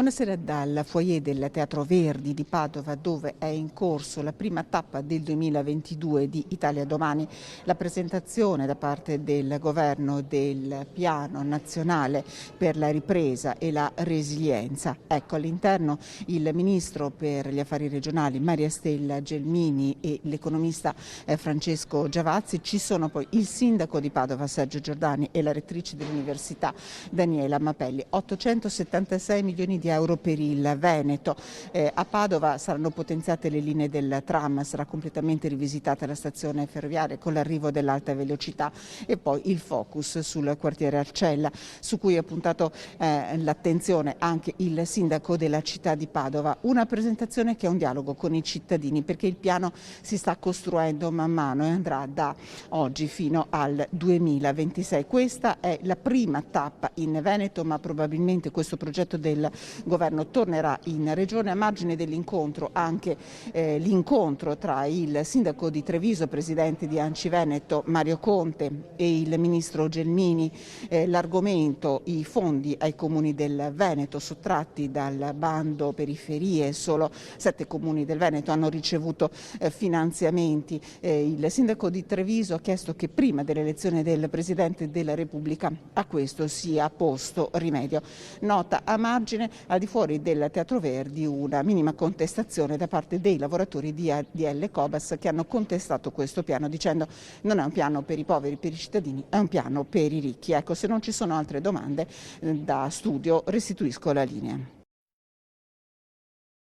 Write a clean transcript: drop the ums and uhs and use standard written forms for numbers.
Buonasera dal foyer del Teatro Verdi di Padova, dove è in corso la prima tappa del 2022 di Italia Domani, la presentazione da parte del governo del piano nazionale per la ripresa e la resilienza. Ecco, all'interno il ministro per gli affari regionali Maria Stella Gelmini e l'economista Francesco Giavazzi. Ci sono poi il sindaco di Padova Sergio Giordani e la rettrice dell'università Daniela Mapelli. 876 milioni di euro per il Veneto. A Padova saranno potenziate le linee del tram, sarà completamente rivisitata la stazione ferroviaria con l'arrivo dell'alta velocità e poi il focus sul quartiere Arcella, su cui ha puntato l'attenzione anche il sindaco della città di Padova. Una presentazione che è un dialogo con i cittadini, perché il piano si sta costruendo man mano e andrà da oggi fino al 2026. Questa è la prima tappa in Veneto, ma probabilmente questo progetto del governo tornerà in regione. A margine dell'incontro anche l'incontro tra il sindaco di Treviso, presidente di ANCI Veneto Mario Conte, e il ministro Gelmini. L'argomento: i fondi ai comuni del Veneto sottratti dal bando periferie. Solo 7 comuni del Veneto hanno ricevuto finanziamenti. Il sindaco di Treviso ha chiesto che prima dell'elezione del Presidente della Repubblica a questo sia posto rimedio. Nota a margine: al di fuori del Teatro Verdi una minima contestazione da parte dei lavoratori di ADL Cobas, che hanno contestato questo piano dicendo non è un piano per i poveri, per i cittadini, è un piano per i ricchi. Ecco, se non ci sono altre domande da studio restituisco la linea.